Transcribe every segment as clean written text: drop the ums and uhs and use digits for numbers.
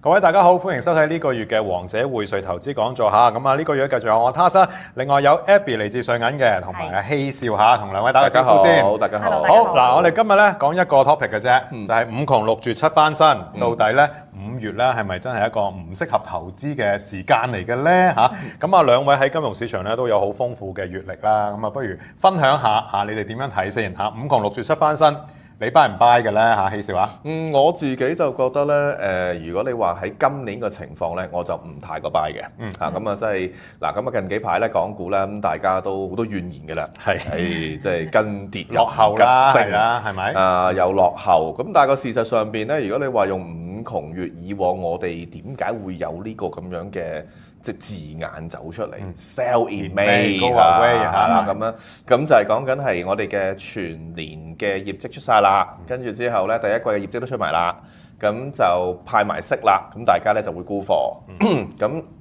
各位大家好，歡迎收睇呢個月嘅王者匯萃投資講座嚇。咁啊呢個月繼續有我 Tas，另外有 Abby 嚟自瑞銀嘅，同埋阿希少嚇，同兩位打個招呼先。好，大家好。好嗱，我哋今日咧講一個 topic 嘅啫，就係五窮六絕七翻身。到底咧5月咧係咪真係一個唔適合投資嘅時間嚟嘅咧嚇？咁啊兩位喺金融市場咧都有好豐富嘅閲歷啦。咁啊不如分享下嚇你哋點樣睇先嚇？五窮六絕七翻身。你 buy 唔 buy 嘅咧嚇？希少啊？我自己就覺得咧，如果你話喺今年嘅情況咧，我就唔太過 buy 嘅。咁啊，即係嗱，咁啊近幾排咧港股咧，咁大家都好多怨言嘅啦，即係跟跌落後啦，係啦，係咪？又落後。咁但係個事實上邊咧，如果你話用五窮月，以往我哋點解會有呢個咁樣嘅即係字眼走出嚟？Sell in May 啦，咁樣咁就係講緊係我哋嘅全年嘅業績出晒啦，跟住之後咧第一季嘅業績都出埋啦，咁就派埋息啦，咁大家咧就會沽貨。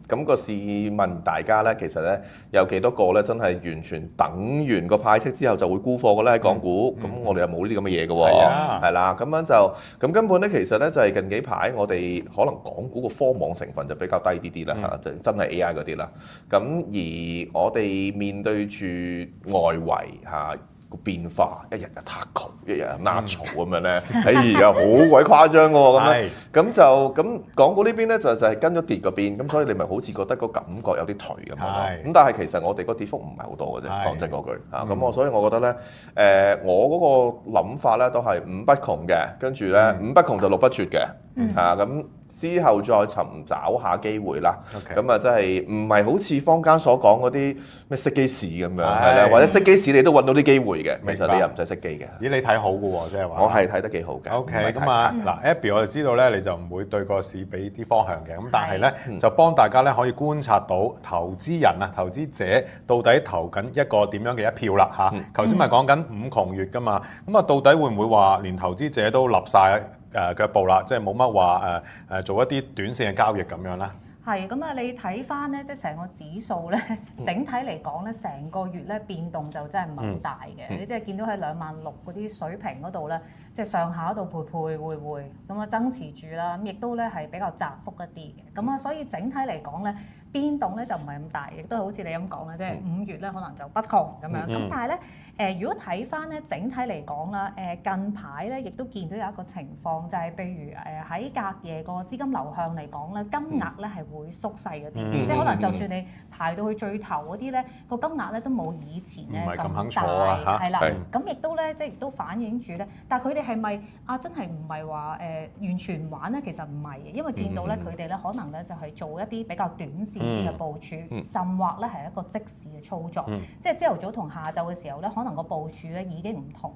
咁個市問大家咧，其實咧有幾多個咧真係完全等完個派息之後就會沽貨嘅咧喺港股？咁我哋又冇呢啲咁嘅嘢嘅喎，係啦，咁樣就咁根本咧，其實咧就係近幾排我哋可能港股個科網成分就比較低啲啲啦嚇，就真係 AI 嗰啲啦。咁而我哋面對住外圍嚇個變化，一日又 taco， 一日又拉草咁樣咧，好鬼誇張喎咁樣。咁港股呢邊咧就係跟咗跌嗰邊，咁所以你咪好似覺得個感覺有啲頹咁樣咯。咁但係其實我哋個跌幅唔係好多嘅啫，講真嗰句嚇。咁所以我覺得咧，我嗰個諗法咧都係五不窮嘅，跟住咧五不窮就六不絕嘅嚇咁。之後再尋找下機會啦，咁啊真係唔係好似坊間所講嗰啲咩熄機市咁樣，係啦，或者熄機市你都揾到啲機會嘅，其實你又唔使熄機嘅。咦，你睇好嘅喎，即係話。我係睇得幾好嘅。OK， 咁啊嗱 ，Abby 我就知道咧，你就唔會對個市俾啲方向嘅，咁但係咧就幫大家咧可以觀察到投資人啊、投資者到底投緊一個點樣嘅一票啦嚇。頭先咪講緊五窮月㗎嘛，咁啊到底會唔會話連投資者都立晒腳步啦，即係冇乜話做一啲短線嘅交易咁樣啦。係咁啊！你睇翻咧，即係成個指數咧，整體嚟講咧，成個月咧變動就真係唔係咁大嘅。你即係見到喺26,000嗰啲水平嗰度咧，即係上下嗰度徘徊徘徊，咁啊增持住啦。咁亦都咧係比較窄幅一啲嘅。咁啊，所以整體嚟講咧，變動咧就唔係咁大，亦都好似你咁講啦，即係5月咧可能就不窮咁樣。咁但係咧如果睇翻咧整體嚟講啦，近排咧亦都見到有一個情況，就係譬如喺隔夜個資金流向嚟講咧，金額咧係會縮細嗰啲，即係可能就算你排到去最頭嗰啲咧，個金額咧都冇以前咧咁大，係啦。咁亦都咧，即係亦都反映住咧。但係佢哋係咪真係唔係話完全唔玩咧？其實唔係嘅，因為見到咧佢哋咧可能咧就係做一啲比較短線啲嘅部署，甚或咧係一個即時嘅操作。即係朝頭早同下晝嘅時候咧，可能個部署咧已經唔同。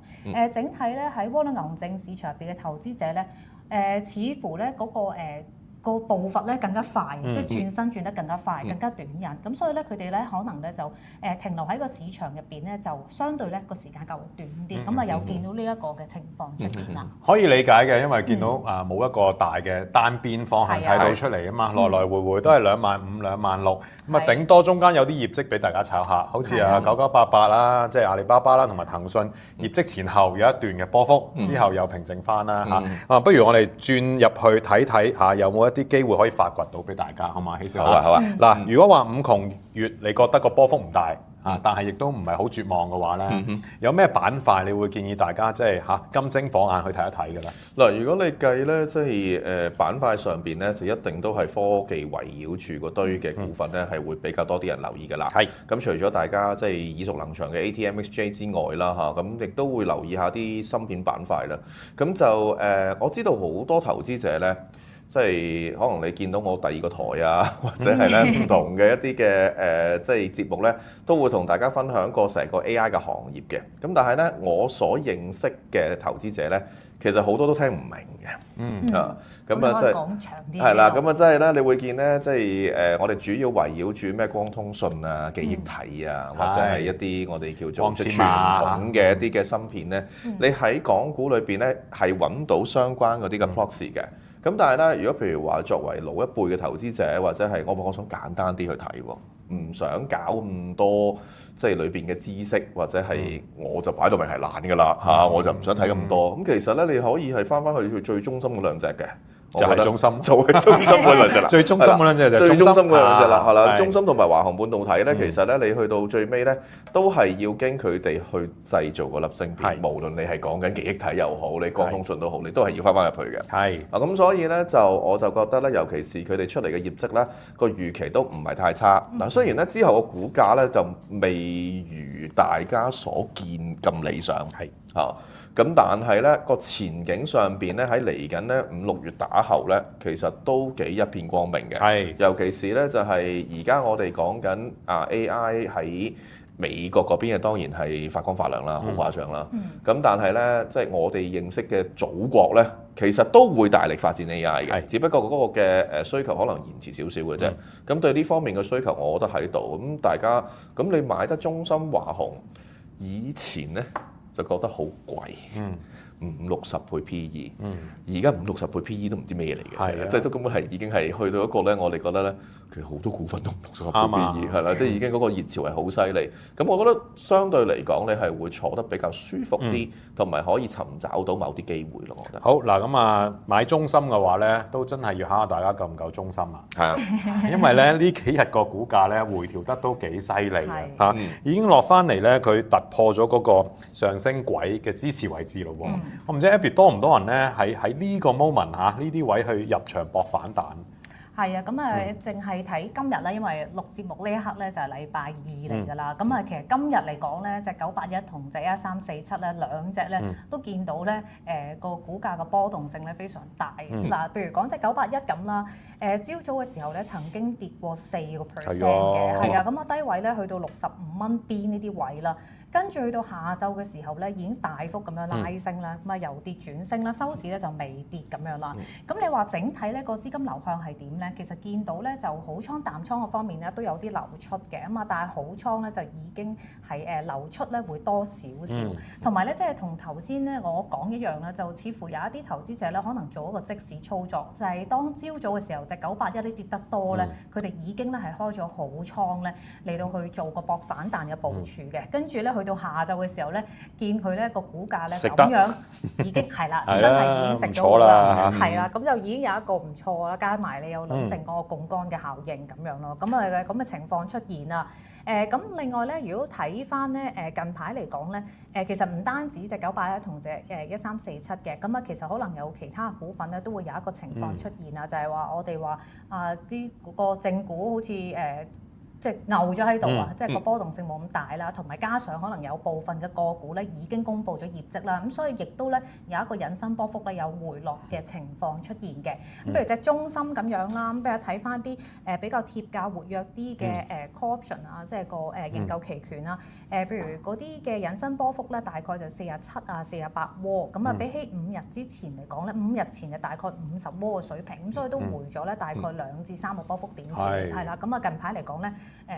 整體咧喺窩輪牛證市場入邊嘅投資者咧，似乎咧嗰個步伐咧更加快，即係轉身轉得更加快，更加短癮。咁所以咧，佢哋咧可能咧就停留喺個市場入邊咧，就相對咧個時間較短啲。咁啊，有見到呢一個嘅情況出現啦。可以理解嘅，因為見到冇一個大嘅單邊方向睇到出嚟啊嘛，來來回回都係25,000、26,000，咁啊頂多中間有啲業績俾大家炒下，好似9988啦，即係阿里巴巴啦，同埋騰訊業績前後有一段嘅波幅，之後又平靜翻啦嚇。不如我哋轉入去睇睇嚇，有冇啲機會可以發掘到俾大家，好嘛？希少。好啊。嗱，如果話五窮月，你覺得個波幅唔大但係亦都唔係好絕望嘅話咧，有咩板塊你會建議大家即係金睛火眼去睇一睇嘅咧？嗱，如果你計咧，即係板塊上邊咧，就一定都係科技圍繞住嗰堆嘅股份咧，係會比較多啲人留意㗎啦。咁除咗大家即係耳熟能詳嘅 ATMXJ 之外啦，咁亦都會留意下啲芯片板塊啦。咁就我知道好多投資者咧。即係可能你見到我第二個台啊，或者係咧唔同嘅一啲嘅即係節目咧，都會同大家分享過成個 AI 嘅行業嘅。咁但係咧，我所認識嘅投資者咧，其實好多都聽唔明嘅。咁啊，即係講長啲。係啦，咁啊，即係咧，你會見咧，即係我哋主要圍繞住咩光通訊啊、記憶體啊，或者係一啲我哋叫做傳統嘅一啲嘅芯片咧，你喺港股裏邊咧係揾到相關嗰啲嘅 proxy 嘅。咁但係咧，如果譬如話作為老一輩嘅投資者，或者係我想簡單啲去睇喎，唔想搞咁多即係裏邊嘅知識，或者係我就擺到明係懶㗎啦嚇，我就唔想睇咁多。咁其實咧，你可以係翻去最中心嗰兩隻嘅。就係中芯，就係中芯嗰兩隻啦，最中芯嗰兩隻就係最中芯嗰兩隻啦，係啦，係中芯同埋華虹半導體咧，其實咧你去到最尾咧，都係要經佢哋去製造嗰粒芯片，無論你係講緊記憶體又好，你光通訊都好，你都係要翻入去嘅。係啊，咁所以咧我就覺得咧，尤其是佢哋出嚟嘅業績咧，個預期都唔係太差。嗱，雖然咧之後個股價咧就未如大家所見咁理想，係啊。咁但係咧個前景上邊咧喺嚟緊咧5、6月打後咧，其實都幾一片光明嘅。係，尤其是咧就係而家我哋講緊AI 喺美國嗰邊當然係發光發亮啦，好誇張啦。咁但係咧，即係我哋認識嘅祖國咧，其實都會大力發展 AI 嘅，只不過嗰個嘅需求可能延遲少少嘅啫。咁對呢方面嘅需求，我覺得喺度。咁大家咁你買得中芯、華虹，以前咧就覺得好貴，50-60倍 PE，而家50-60倍 PE 都唔知咩嚟嘅，即係都根本係已經係去到一個咧，我哋覺得咧，其實好多股份都50-60倍 PE，係啦，即係已經嗰個熱潮係好犀利。咁我覺得相對嚟講，你係會坐得比較舒服啲，同埋可以尋找到某啲機會咯。我覺得。好嗱，咁啊買中芯嘅話咧，都真係要考下大家夠唔夠中芯啊？係啊，因為咧呢幾日個股價咧回調得都幾犀利嘅嚇，已經落翻嚟咧，佢突破咗嗰個上升軌嘅支持位置咯喎。我唔知 Abby 多唔多人咧喺呢個 moment 呢啲位去入場搏反彈？係啊，咁淨係睇今日咧，因為錄節目呢一刻咧就係禮拜二嚟㗎啦。咁其實今日嚟講咧，隻981同隻1347咧兩隻咧都見到咧個股價嘅波動性咧非常大。嗱，譬如講隻981咁啦，朝早嘅時候咧曾經跌過4%嘅，係啊，咁低位咧去到65蚊邊呢啲位啦。跟住去到下晝嘅時候咧，已經大幅咁樣拉升啦，咁由跌轉升啦，收市咧就微跌咁樣啦。咁你話整體咧個資金流向係點咧？其實見到咧就好倉淡倉嘅方面咧都有啲流出嘅，咁但係好倉咧就已經係流出咧會多少少，同埋咧即係同頭先咧我講一樣啦，就似乎有一啲投資者咧可能做一個即時操作，就係當朝早嘅時候隻981呢跌得多咧，佢哋已經咧係開咗好倉咧嚟到去做個搏反彈嘅部署嘅，跟住咧去到下晝嘅時候咧，見佢咧個股價咧咁樣已經係啦，真係已經食咗啦，係啦，咁就已經有一個唔錯啦，加埋你有兩成個槓桿嘅效應咁樣咯，咁嘅情況出現啦。咁另外咧，如果睇翻咧近排嚟講咧，其實唔單止隻981同隻1347嘅，咁其實可能有其他股份咧都會有一個情況出現啊，就係話我哋話啲個正股好似即係牛咗喺度啊！即係個波動性冇咁大啦，同埋加上可能有部分嘅個股咧已經公布咗業績啦，咁所以亦都咧有一個引伸波幅咧有回落嘅情況出現嘅。咁譬如隻中芯咁樣啦，咁譬如睇翻啲比較貼價活躍啲嘅call option 啊，即係個認購期權啦，譬如嗰啲嘅引伸波幅咧大概就47啊48窩，咁比起5日之前嚟講咧，5日前就大概50窩嘅水平，咁所以都回咗咧大概2至3個波幅點子，係啦。咁近排嚟講咧。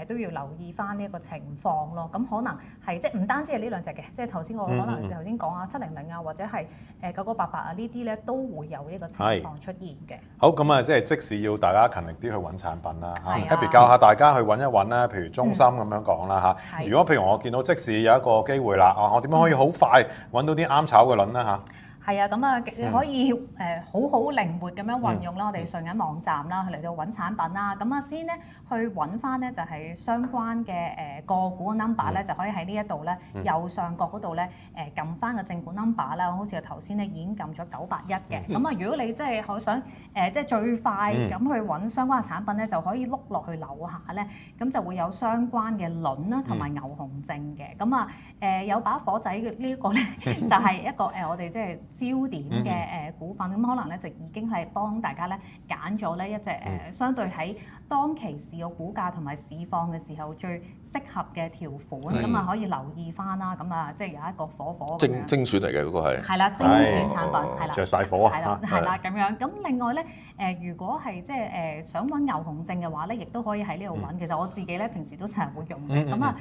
都要留意翻呢一個情況咯，咁可能係即係唔單止係呢兩隻嘅，即係頭先我可能頭先講700啊，或者係9988啊呢啲咧都會有呢個情況出現嘅。好，咁即係即使要大家勤力啲去揾產品啦，Abby 教下大家去揾一揾啦，譬如中芯咁樣講啦嚇。如果譬如我見到即使有一個機會啦，我點樣可以好快揾到啲啱炒嘅輪咧嚇？係啊，咁你可以好靈活咁樣運用啦，我哋上緊網站啦，嚟到揾產品啦。咁先咧去揾翻咧就係相關嘅個股嘅 number 咧，就可以喺呢一度咧右上角嗰度咧撳翻個正股 number 啦。好似頭先咧已經撳咗981嘅。咁如果你真係好想即係最快咁去揾相關嘅產品咧，就可以碌落去樓下咧，咁就會有相關嘅輪啦，同埋牛熊證嘅。咁有把火仔嘅呢一個咧，就係一個我哋即係焦點嘅股份，咁可能咧就已經係幫大家咧揀咗咧一隻相對喺當其時個股價同埋市況嘅時候最適合嘅條款，咁可以留意翻啦。咁即係有一個火精選嚟嘅嗰個係啦，精選產品係啦，着晒火啊，係啦咁樣。咁另外咧如果係即係想揾牛熊證嘅話咧，亦都可以喺呢度揾。其實我自己咧平時都成日會用嘅。咁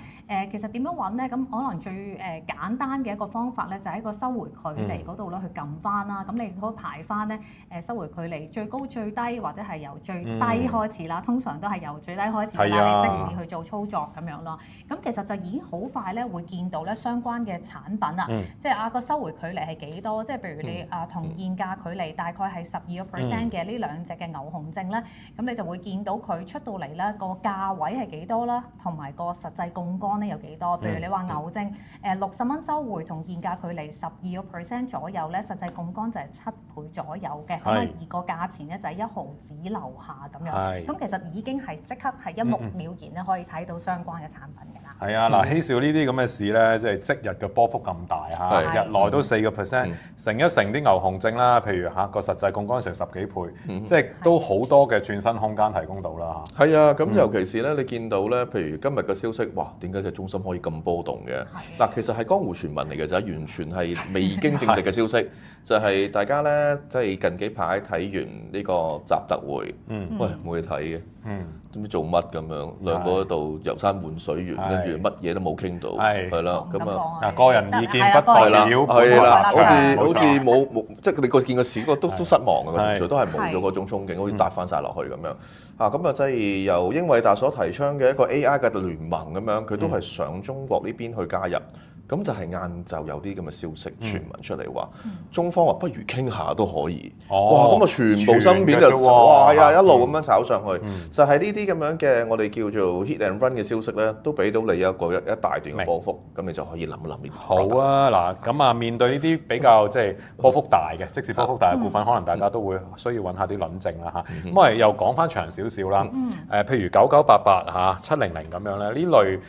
其實點樣揾咧？咁可能最簡單嘅一個方法咧，就喺個收回距離嗰度咧去撳翻啦。咁你可以排翻咧收回距離最高最低，或者係由最低開始啦。通常都係由最低開始啦，你即時去做操作咁樣咯。咁其實就已經好快咧會見到咧相關嘅產品啊，即係個收回距離係幾多？即係譬如你同現價距離大概係12% 嘅呢兩隻嘅牛熊證咧，咁你就會見到佢出到嚟咧個價位係幾多啦，同埋個實際槓桿咧有幾多？譬如你話牛證60蚊收回同現價距離12% 左右咧，實際槓桿就係7倍左右嘅，咁而個價錢咧就係1毫子樓下咁樣。咁其實已經係即刻係一目了然咧，可以睇到相關嘅產品㗎啦。係啊，嗱，希少呢啲咁嘅事咧，即係即日嘅波幅咁大嚇，日內都4%，乘一乘啲牛熊證啦，譬如個實際槓桿成10幾倍，即係都好多嘅轉身空間提供到啦嚇。係啊，咁尤其是咧，你見到咧，譬如今日嘅消息，哇，點解隻中心可以咁波動嘅？嗱，其實係江湖傳聞嚟嘅啫，完全係未經證實嘅消息，就係大家咧，即係近幾排睇完呢個習特會，喂，冇嘢睇嘅，都唔知做乜咁樣，兩個喺度遊山玩水完，跟住乜嘢都冇傾到，係啦，咁啊，個人意見不代表，係啦，好似冇，即係你個見個市都失望嘅個情緒，都係冇咗嗰種憧憬，好似搭翻晒落去咁樣。咁啊，即係由英偉達所提倡嘅一個 AI 嘅聯盟咁樣，佢都係上中國呢邊去加入。咁就係晏晝有啲咁嘅消息傳聞出嚟話，中方話不如傾下都可以。哇！咁啊，全部芯片就哇呀一路咁樣炒上去，就係呢啲咁樣嘅我哋叫做 hit and run 嘅消息咧，都俾到你一大段嘅波幅，咁你就可以諗一諗呢啲。好啊，嗱，咁啊，面對呢啲比較即係波幅大嘅，即時波幅大嘅股份，可能大家都會需要揾下啲論證啦嚇。咁我哋又講翻長少少啦，譬如9988 700咁樣咧，呢類。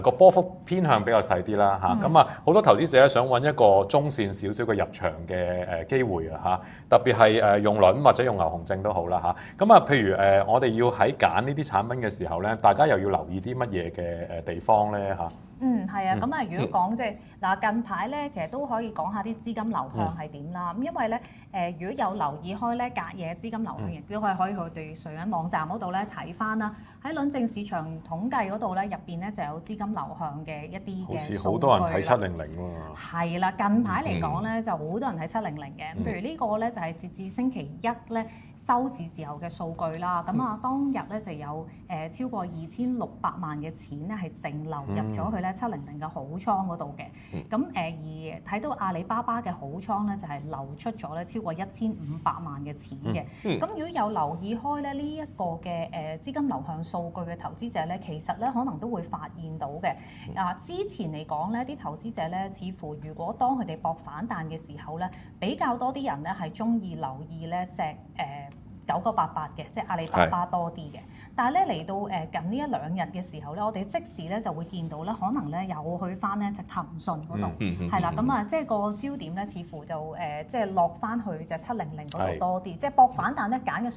個波幅偏向比較細啲啦嚇，咁好多投資者咧想揾一個中線少少嘅入場嘅機會啊嚇，特別係用輪或者用牛熊證都好啦嚇，咁譬如我哋要喺揀呢啲產品嘅時候咧，大家又要留意啲乜嘢嘅地方咧嚇？係啊，咁如果講即係嗱近排咧，其實都可以講下啲資金流向係點啦。咁因為咧如果有留意開咧隔夜資金流向，亦都可以去我哋瑞銀網站嗰度咧睇翻啦。喺輪證市場統計嗰度咧，入邊咧就有資金流向嘅一啲嘅數據。好似好多人睇700喎。係啦，近排嚟講咧就好多人睇700嘅。譬如呢個咧就係截至星期一咧收市時候嘅數據啦。咁當日咧就有超過2600萬嘅錢咧係淨流入咗去咧700嘅好倉嗰度嘅。咁而睇到阿里巴巴嘅好倉咧就係流出咗咧超過1500萬嘅錢嘅。咁如果有留意開咧呢一個嘅資金流向數據嘅投資者咧，其實咧可能都會發現到嘅。之前嚟講咧，啲投資者咧，似乎如果當佢哋搏反彈嘅時候咧，比較多啲人咧係鍾意留意咧隻9988嘅，即係阿里巴巴多啲嘅。但係咧嚟到近呢一兩日嘅時候咧，我哋即時咧就會見到咧，可能咧又去翻咧隻騰訊嗰度，係啦，咁即係個焦點咧，似乎就即係落翻去隻700嗰度多啲，即係搏反彈咧揀嘅。